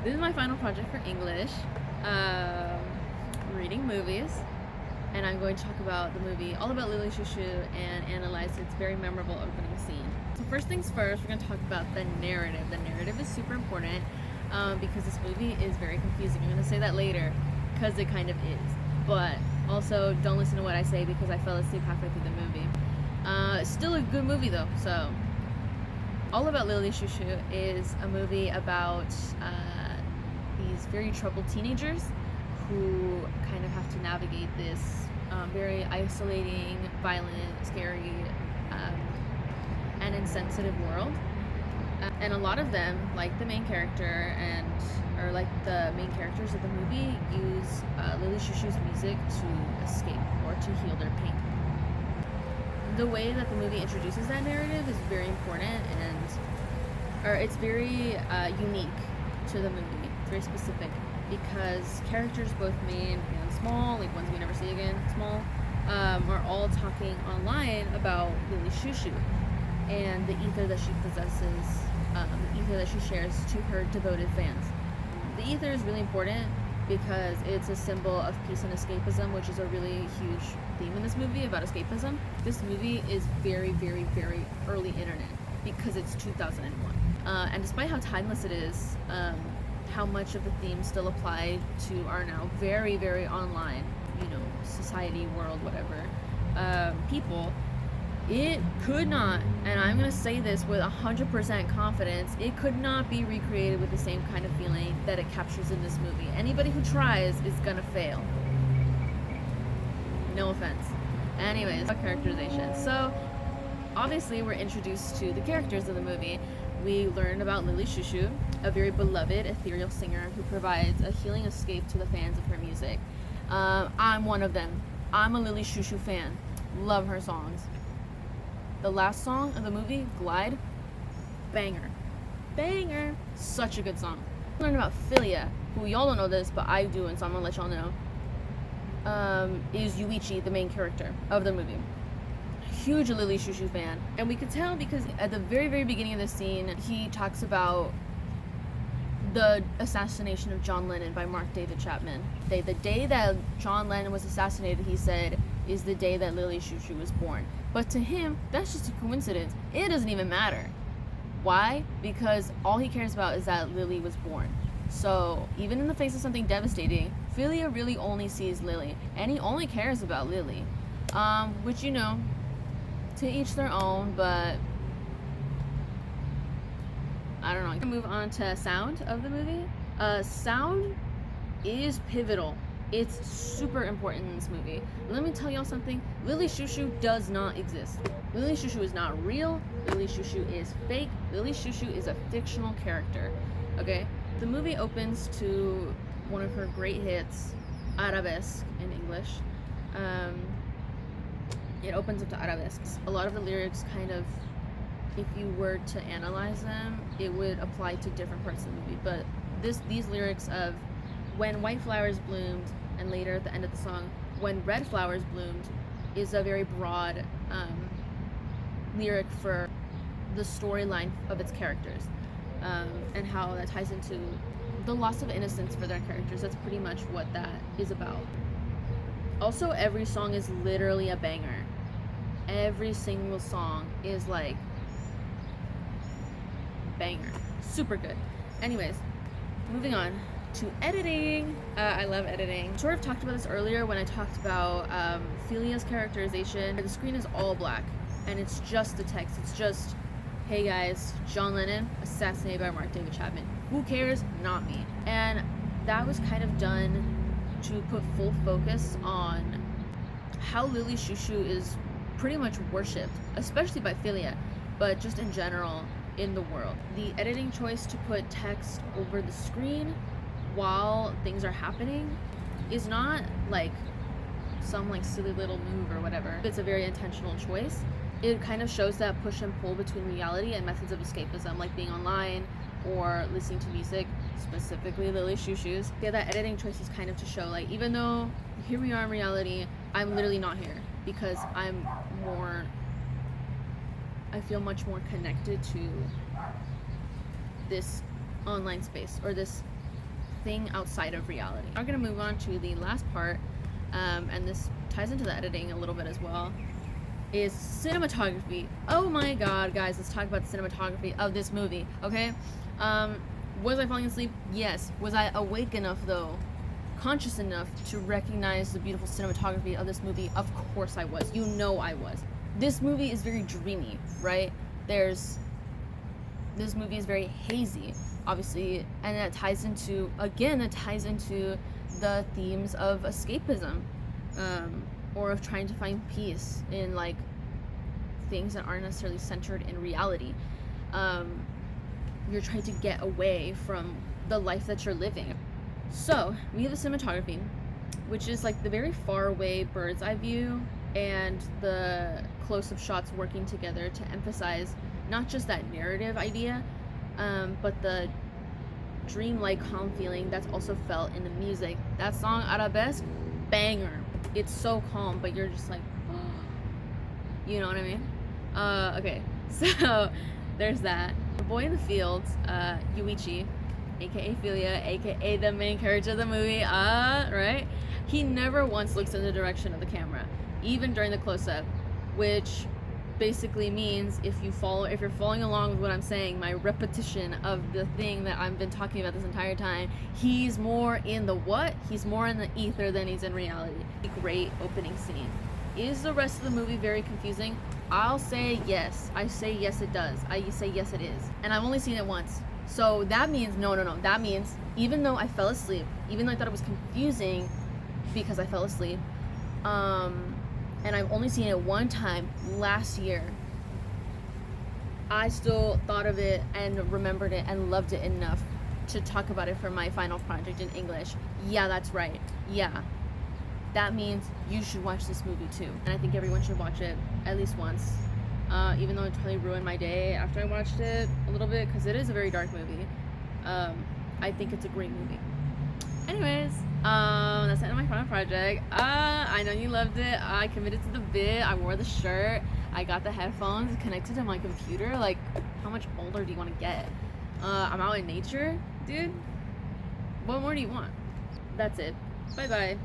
This is my final project for English. Reading movies, and I'm going to talk about the movie all about Lily Chou-Chou and analyze its very memorable opening scene. So first things first, we're going to talk about the narrative. The narrative is super important because this movie is very confusing. I'm going to say that later because it kind of is. But also, don't listen to what I say because I fell asleep halfway through the movie. It's still a good movie though. So, All About Lily Chou-Chou is a movie about these very troubled teenagers who kind of have to navigate this very isolating, violent, scary, and insensitive world. And a lot of them, like the main character or like the main characters of the movie, use Lily Chou-Chou's music to escape or to heal their pain. The way that the movie introduces that narrative is very important it's very unique to the movie. It's very specific because characters, both main and small, like ones we never see again, small, are all talking online about Lily Chou-Chou and the ether that she possesses, the ether that she shares to her devoted fans. The ether is really important because it's a symbol of peace and escapism, which is a really huge theme in this movie about escapism. This movie is very, very, very early internet because it's 2001. And despite how timeless it is, how much of the themes still apply to our now very, very online, society, world, whatever, people, it could not, and I'm going to say this with 100% confidence, it could not be recreated with the same kind of feeling that it captures in this movie. Anybody who tries is going to fail. No offense. Anyways, characterization. So, obviously we're introduced to the characters of the movie. We learn about Lily Chou-Chou, a very beloved ethereal singer who provides a healing escape to the fans of her music. I'm one of them. I'm a Lily Chou-Chou fan. Love her songs. The last song of the movie, Glide, banger. Banger! Such a good song. Learn about Philia, who y'all don't know this, but I do, and so I'm gonna let y'all know. Is Yuichi, the main character of the movie. Huge Lily Chou-Chou fan. And we could tell because at the very, very beginning of the scene, he talks about the assassination of John Lennon by Mark David Chapman. The day that John Lennon was assassinated, he said, is the day that Lily Chou-Chou was born. But to him, that's just a coincidence. It doesn't even matter. Why? Because all he cares about is that Lily was born. So even in the face of something devastating, Philia really only sees Lily, and he only cares about Lily. Which, to each their own, but I don't know. I'm gonna move on to sound of the movie. Sound is pivotal. It's super important in this movie. Let me tell y'all something. Lily Chou-Chou does not exist. Lily Chou-Chou is not real. Lily Chou-Chou is fake. Lily Chou-Chou is a fictional character. Okay? The movie opens to one of her great hits, Arabesque in English. It opens up to arabesques. A lot of the lyrics kind of, if you were to analyze them, it would apply to different parts of the movie. But these lyrics of when white flowers bloomed, and later at the end of the song, when red flowers bloomed, is a very broad lyric for the storyline of its characters, and how that ties into the loss of innocence for their characters. That's pretty much what that is about. Also, every song is literally a banger. Every single song is like banger. Super good. Anyways, moving on to editing. I love editing. Sort of talked about this earlier when I talked about Philia's characterization. The screen is all black and it's just the text. It's just, hey guys, John Lennon assassinated by Mark David Chapman. Who cares? Not me. And that was kind of done to put full focus on how Lily Chou-Chou is pretty much worshipped, especially by Philia, but just in general in the world. The editing choice to put text over the screen while things are happening is not like some like silly little move or whatever. It's a very intentional choice. It kind of shows that push and pull between reality and methods of escapism, like being online or listening to music, specifically Lily Chou-Chou's. Yeah, that editing choice is kind of to show, like, even though here we are in reality, I'm literally not here because I feel much more connected to this online space or this thing outside of reality. I'm gonna move on to the last part, and this ties into the editing a little bit as well, is cinematography. Oh my god, guys, let's talk about the cinematography of this movie, okay? Was I falling asleep? Yes. Was I awake enough, though, conscious enough to recognize the beautiful cinematography of this movie? Of course I was. You know I was. This movie is very dreamy, right? This movie is very hazy, obviously, and that ties into the themes of escapism, or of trying to find peace in like things that aren't necessarily centered in reality. You're trying to get away from the life that you're living. So we have the cinematography, which is like the very far away bird's eye view and the close-up shots working together to emphasize not just that narrative idea, but the dreamlike calm feeling that's also felt in the music. That song Arabesque, banger. It's so calm, but you're just like, you know what I mean? Okay, so there's that. The boy in the fields, Yuichi, aka Philia, aka the main character of the movie, right? He never once looks in the direction of the camera, even during the close-up, which basically means if you're following along with what I'm saying, my repetition of the thing that I've been talking about this entire time, he's more in the what? He's more in the ether than he's in reality. Great opening scene. Is the rest of the movie very confusing? I'll say yes. I say yes it does. I say yes it is. And I've only seen it once. So that means, no. That means even though I fell asleep, even though I thought it was confusing because I fell asleep, and I've only seen it one time last year, I still thought of it and remembered it and loved it enough to talk about it for my final project in English. Yeah, that's right. Yeah. That means you should watch this movie too. And I think everyone should watch it at least once. Even though it totally ruined my day after I watched it a little bit, because it is a very dark movie. I think it's a great movie. Anyways, that's the end of my final project. I know you loved it. I committed to the bit. I wore the shirt. I got the headphones connected to my computer. Like, how much older do you want to get? I'm out in nature, dude. What more do you want? That's it. Bye-bye.